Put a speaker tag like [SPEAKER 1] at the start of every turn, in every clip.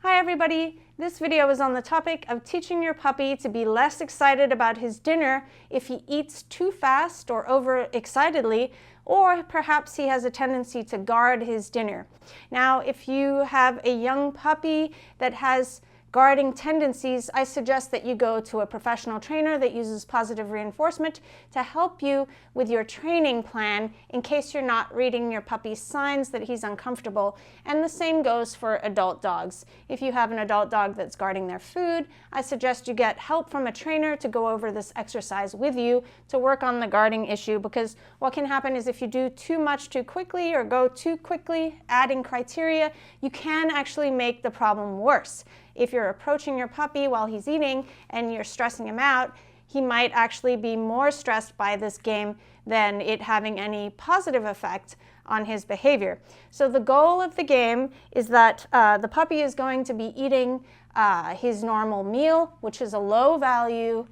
[SPEAKER 1] Hi everybody! This video is on the topic of teaching your puppy to be less excited about his dinner if he eats too fast or overexcitedly, or perhaps he has a tendency to guard his dinner. Now, if you have a young puppy that has guarding tendencies, I suggest that you go to a professional trainer that uses positive reinforcement to help you with your training plan in case you're not reading your puppy's signs that he's uncomfortable. And the same goes for adult dogs. If you have an adult dog that's guarding their food, I suggest you get help from a trainer to go over this exercise with you to work on the guarding issue, because what can happen is if you do too much too quickly or go too quickly adding criteria, you can actually make the problem worse. If you're approaching your puppy while he's eating and you're stressing him out, he might actually be more stressed by this game than it having any positive effect on his behavior. So the goal of the game is that the puppy is going to be eating his normal meal, which is a low value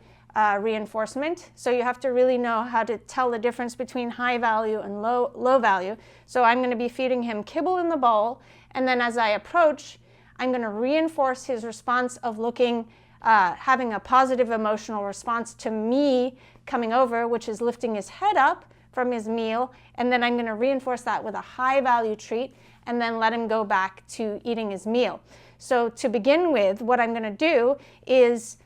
[SPEAKER 1] reinforcement. So you have to really know how to tell the difference between high value and low value. So I'm going to be feeding him kibble in the bowl, and then as I approach, I'm going to reinforce his response of looking, having a positive emotional response to me coming over, which is lifting his head up from his meal, and then I'm going to reinforce that with a high value treat and then let him go back to eating his meal. So to begin with, what I'm going to do is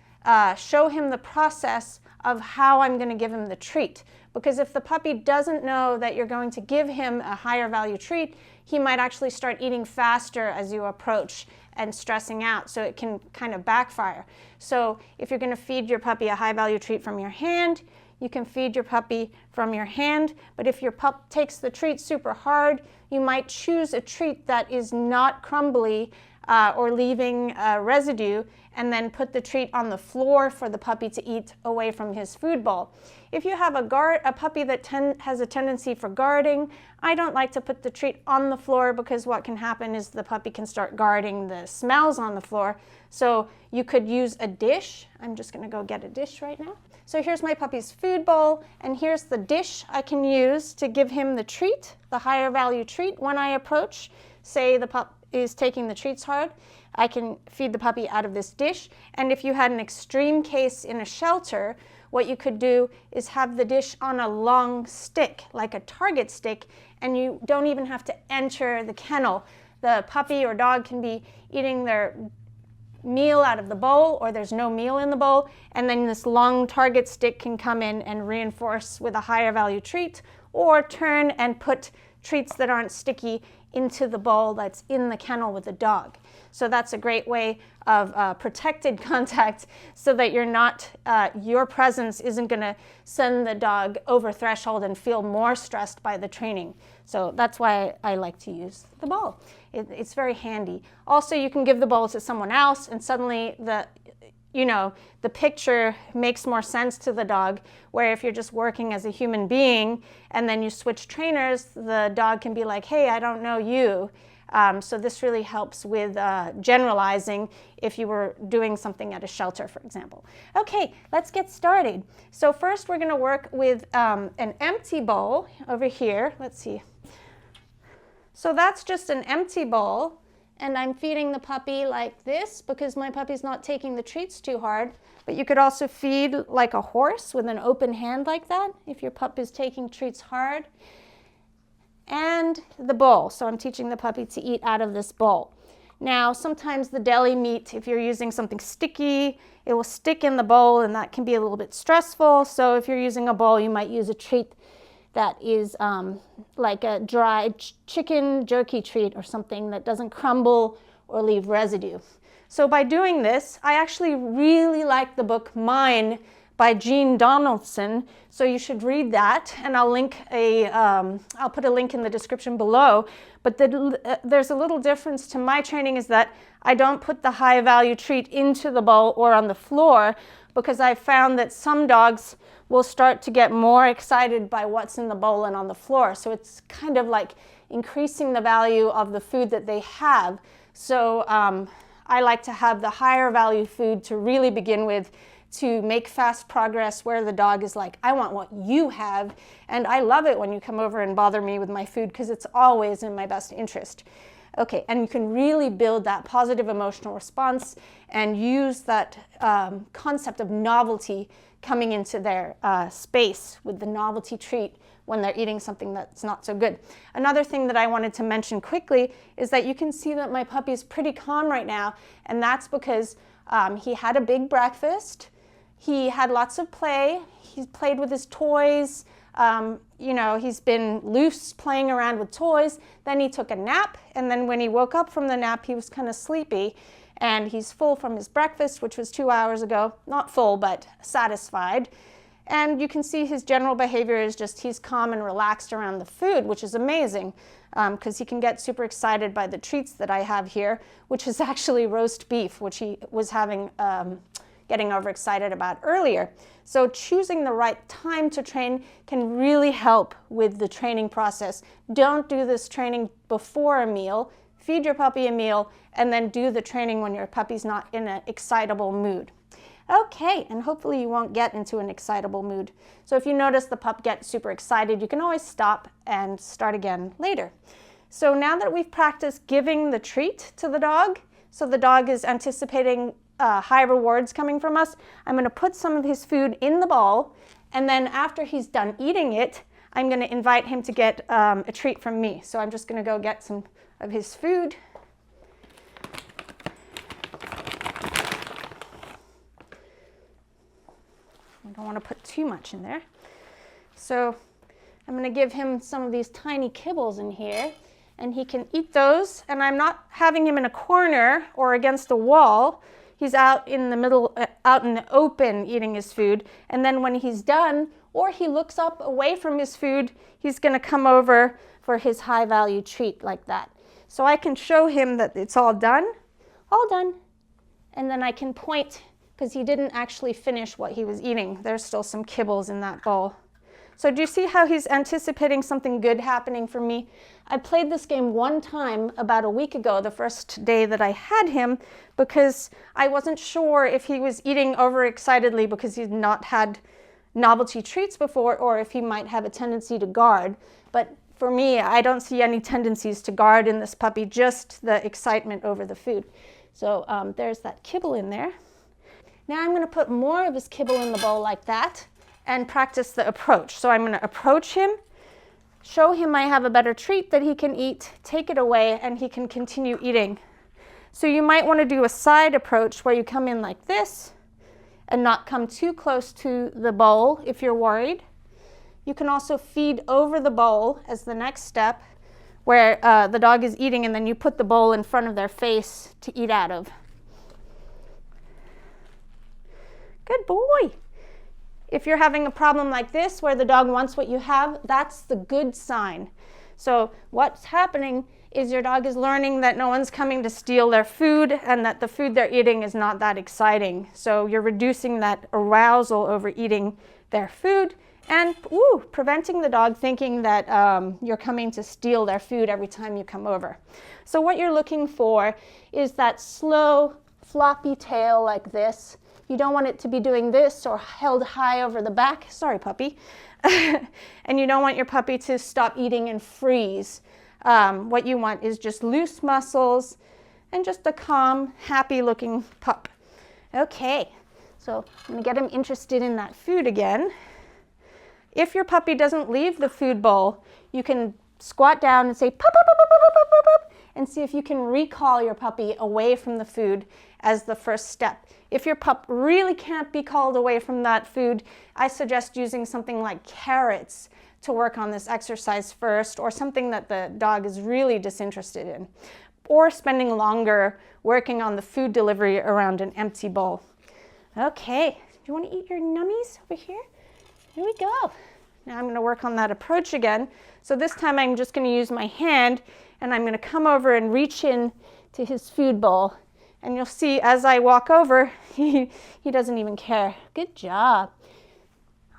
[SPEAKER 1] show him the process of how I'm going to give him the treat. Because if the puppy doesn't know that you're going to give him a higher value treat, he might actually start eating faster as you approach and stressing out, so it can kind of backfire. So if you're going to feed your puppy a high value treat from your hand, you can feed your puppy from your hand, but if your pup takes the treat super hard, you might choose a treat that is not crumbly or leaving residue, and then put the treat on the floor for the puppy to eat away from his food bowl. If you have a puppy that has a tendency for guarding, I don't like to put the treat on the floor, because what can happen is the puppy can start guarding the smells on the floor. So you could use a dish. I'm just going to go get a dish right now. So here's my puppy's food bowl, and here's the dish I can use to give him the treat, the higher value treat. When I approach, say the pup is taking the treats hard, I can feed the puppy out of this dish. And if you had an extreme case in a shelter, what you could do is have the dish on a long stick, like a target stick, and you don't even have to enter the kennel. The puppy or dog can be eating their meal out of the bowl, or there's no meal in the bowl, and then this long target stick can come in and reinforce with a higher value treat, or turn and put treats that aren't sticky into the bowl that's in the kennel with the dog. So that's a great way of protected contact, so that you're not, your presence isn't going to send the dog over threshold and feel more stressed by the training. So that's why I like to use the bowl. It's very handy. Also, you can give the bowl to someone else, and suddenly the picture makes more sense to the dog, where if you're just working as a human being and then you switch trainers, the dog can be like, hey, I don't know you. So this really helps with generalizing if you were doing something at a shelter, for example. Okay, let's get started. So first we're going to work with an empty bowl over here. Let's see. So that's just an empty bowl. And I'm feeding the puppy like this because my puppy's not taking the treats too hard. But you could also feed like a horse with an open hand like that if your pup is taking treats hard. And the bowl. So I'm teaching the puppy to eat out of this bowl. Now, sometimes the deli meat, if you're using something sticky, it will stick in the bowl, and that can be a little bit stressful. So if you're using a bowl, you might use a treat that is like a dry chicken jerky treat or something that doesn't crumble or leave residue. So by doing this, I actually really like the book Mine by Jean Donaldson, so you should read that, and I'll put a link in the description below. But there's a little difference to my training, is that I don't put the high value treat into the bowl or on the floor, because I've found that some dogs will start to get more excited by what's in the bowl and on the floor. So it's kind of like increasing the value of the food that they have. So I like to have the higher value food to really begin with, to make fast progress, where the dog is like, I want what you have. And I love it when you come over and bother me with my food, because it's always in my best interest. Okay, and you can really build that positive emotional response and use that concept of novelty coming into their space with the novelty treat when they're eating something that's not so good. Another thing that I wanted to mention quickly is that you can see that my puppy is pretty calm right now, and that's because he had a big breakfast, he had lots of play, he's played with his toys, you know, he's been loose playing around with toys, then he took a nap, and then when he woke up from the nap he was kind of sleepy, and he's full from his breakfast, which was 2 hours ago, not full but satisfied. And you can see his general behavior is just he's calm and relaxed around the food, which is amazing because he can get super excited by the treats that I have here, which is actually roast beef, which he was having, getting overexcited about earlier. So choosing the right time to train can really help with the training process. Don't do this training before a meal. Feed your puppy a meal and then do the training when your puppy's not in an excitable mood. Okay, and hopefully you won't get into an excitable mood. So if you notice the pup get super excited, you can always stop and start again later. So now that we've practiced giving the treat to the dog, so the dog is anticipating high rewards coming from us, I'm going to put some of his food in the bowl, and then after he's done eating it, I'm going to invite him to get a treat from me. So I'm just going to go get some of his food. I don't want to put too much in there. So I'm going to give him some of these tiny kibbles in here, and he can eat those. And I'm not having him in a corner or against a wall. He's out in the middle, out in the open eating his food. And then when he's done, or he looks up away from his food, he's going to come over for his high value treat like that. So I can show him that it's all done, and then I can point because he didn't actually finish what he was eating. There's still some kibbles in that bowl. So do you see how he's anticipating something good happening for me? I played this game one time about a week ago, the first day that I had him, because I wasn't sure if he was eating overexcitedly because he'd not had novelty treats before, or if he might have a tendency to guard. But for me, I don't see any tendencies to guard in this puppy, just the excitement over the food. So there's that kibble in there. Now I'm going to put more of his kibble in the bowl like that and practice the approach. So I'm going to approach him, show him I have a better treat that he can eat, take it away, and he can continue eating. So you might want to do a side approach where you come in like this and not come too close to the bowl if you're worried. You can also feed over the bowl as the next step where the dog is eating, and then you put the bowl in front of their face to eat out of. Good boy. If you're having a problem like this where the dog wants what you have, that's the good sign. So what's happening is your dog is learning that no one's coming to steal their food and that the food they're eating is not that exciting. So you're reducing that arousal over eating their food and preventing the dog thinking that you're coming to steal their food every time you come over. So what you're looking for is that slow, floppy tail like this. You don't want it to be doing this or held high over the back. Sorry, puppy. And you don't want your puppy to stop eating and freeze. What you want is just loose muscles and just a calm, happy-looking pup. Okay, so I'm going to get him interested in that food again. If your puppy doesn't leave the food bowl, you can squat down and say, pup, pup, pup, pup, pup, pup, pup, and see if you can recall your puppy away from the food as the first step. If your pup really can't be called away from that food, I suggest using something like carrots to work on this exercise first, or something that the dog is really disinterested in, or spending longer working on the food delivery around an empty bowl. Okay, do you want to eat your nummies over here? Here we go. Now I'm going to work on that approach again. So this time I'm just going to use my hand, and I'm going to come over and reach in to his food bowl. And you'll see as I walk over, he doesn't even care. Good job.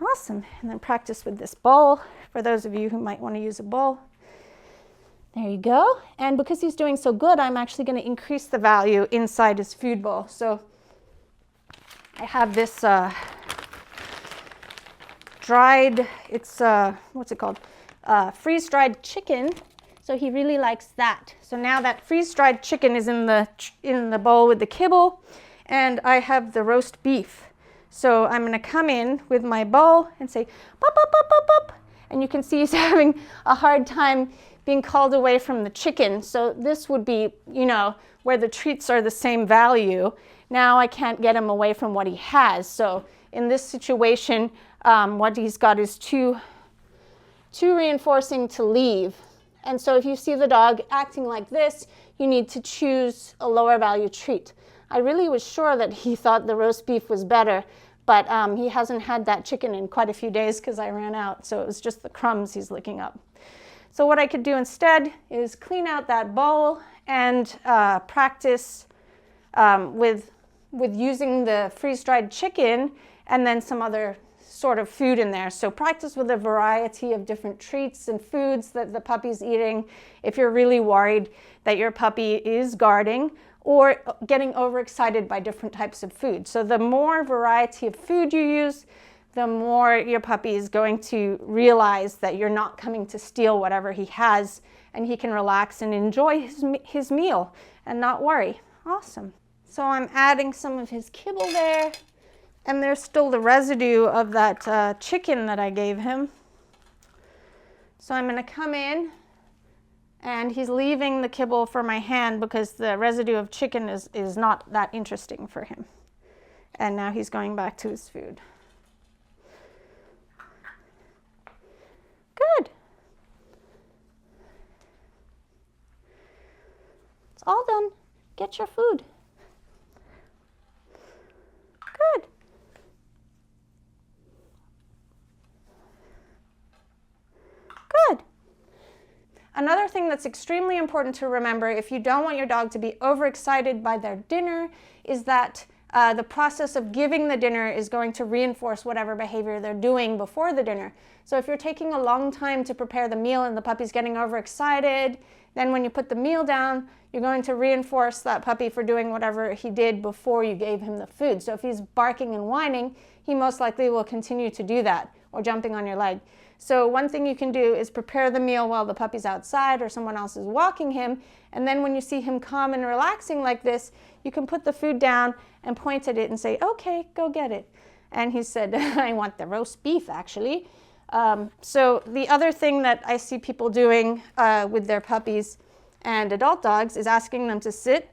[SPEAKER 1] Awesome. And then practice with this bowl, for those of you who might want to use a bowl. There you go. And because he's doing so good, I'm actually going to increase the value inside his food bowl. So I have this dried, it's, what's it called? Freeze-dried chicken. So he really likes that. So now that freeze-dried chicken is in the bowl with the kibble, and I have the roast beef. So I'm going to come in with my bowl and say, pop, pop, pop, pop, pop. And you can see he's having a hard time being called away from the chicken. So this would be, you know, where the treats are the same value. Now I can't get him away from what he has. So in this situation, what he's got is too reinforcing to leave. And so if you see the dog acting like this, you need to choose a lower value treat. I really was sure that he thought the roast beef was better, but he hasn't had that chicken in quite a few days because I ran out, so it was just the crumbs he's licking up. So what I could do instead is clean out that bowl and practice with using the freeze-dried chicken and then some other sort of food in there. So practice with a variety of different treats and foods that the puppy's eating if you're really worried that your puppy is guarding or getting overexcited by different types of food. So the more variety of food you use, the more your puppy is going to realize that you're not coming to steal whatever he has, and he can relax and enjoy his meal and not worry. Awesome. So I'm adding some of his kibble there. And there's still the residue of that chicken that I gave him. So I'm going to come in, and he's leaving the kibble for my hand because the residue of chicken is not that interesting for him. And now he's going back to his food. Good. It's all done. Get your food. Good. Good. Another thing that's extremely important to remember if you don't want your dog to be overexcited by their dinner is that the process of giving the dinner is going to reinforce whatever behavior they're doing before the dinner. So if you're taking a long time to prepare the meal and the puppy's getting overexcited, then when you put the meal down, you're going to reinforce that puppy for doing whatever he did before you gave him the food. So if he's barking and whining, he most likely will continue to do that, or jumping on your leg. So one thing you can do is prepare the meal while the puppy's outside or someone else is walking him, and then when you see him calm and relaxing like this, you can put the food down and point at it and say, okay, go get it. And he said, I want the roast beef, actually. So the other thing that I see people doing with their puppies and adult dogs is asking them to sit,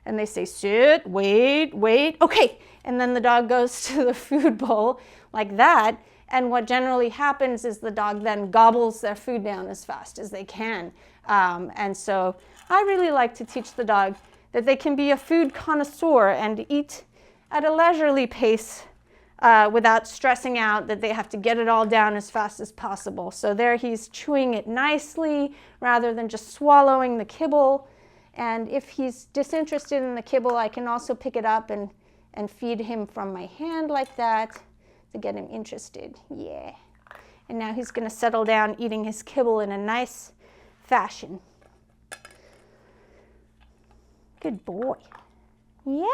[SPEAKER 1] and they say, sit, wait, okay. And then the dog goes to the food bowl like that. And what generally happens is the dog then gobbles their food down as fast as they can. And so I really like to teach the dog that they can be a food connoisseur and eat at a leisurely pace without stressing out that they have to get it all down as fast as possible. So there he's chewing it nicely rather than just swallowing the kibble. And if he's disinterested in the kibble, I can also pick it up and feed him from my hand like that to get him interested. Yeah. And now he's going to settle down eating his kibble in a nice fashion. Good boy. Yeah,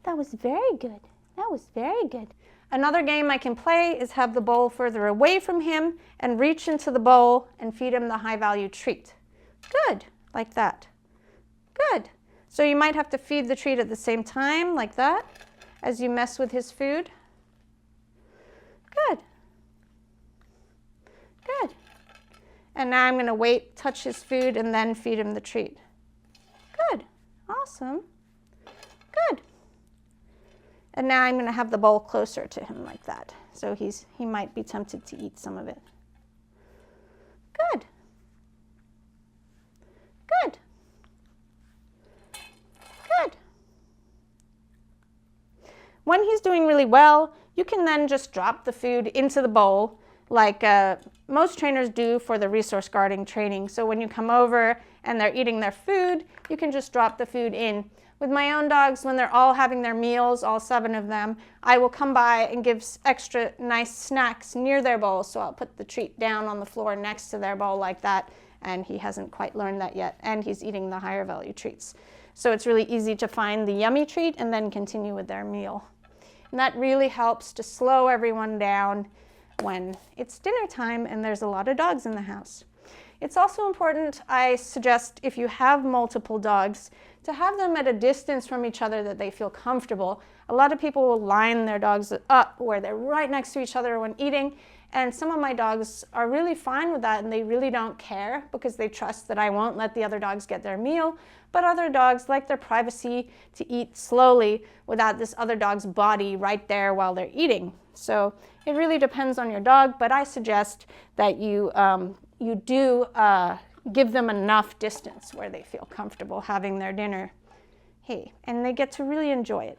[SPEAKER 1] that was very good. That was very good. Another game I can play is have the bowl further away from him and reach into the bowl and feed him the high-value treat. Good, like that. Good. So you might have to feed the treat at the same time, like that, as you mess with his food. Good. Good. And now I'm going to wait, touch his food, and then feed him the treat. Good. Awesome. Good. And now I'm going to have the bowl closer to him like that. So he might be tempted to eat some of it. Good. Good. Good. When he's doing really well, you can then just drop the food into the bowl like most trainers do for the resource guarding training. So when you come over and they're eating their food, you can just drop the food in. With my own dogs, when they're all having their meals, all 7 of them, I will come by and give extra nice snacks near their bowl. So I'll put the treat down on the floor next to their bowl like that, and he hasn't quite learned that yet, and he's eating the higher value treats. So it's really easy to find the yummy treat and then continue with their meal. And that really helps to slow everyone down when it's dinner time and there's a lot of dogs in the house. It's also important, I suggest, if you have multiple dogs, to have them at a distance from each other that they feel comfortable. A lot of people will line their dogs up where they're right next to each other when eating, and some of my dogs are really fine with that, and they really don't care because they trust that I won't let the other dogs get their meal. But other dogs like their privacy to eat slowly without this other dog's body right there while they're eating. So it really depends on your dog, but I suggest that you do give them enough distance where they feel comfortable having their dinner. Hey, and they get to really enjoy it.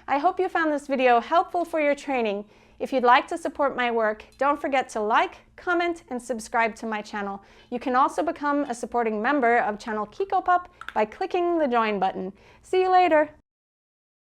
[SPEAKER 1] I hope you found this video helpful for your training. If you'd like to support my work, don't forget to like, comment, and subscribe to my channel. You can also become a supporting member of channel Kiko Pup by clicking the join button. See you later.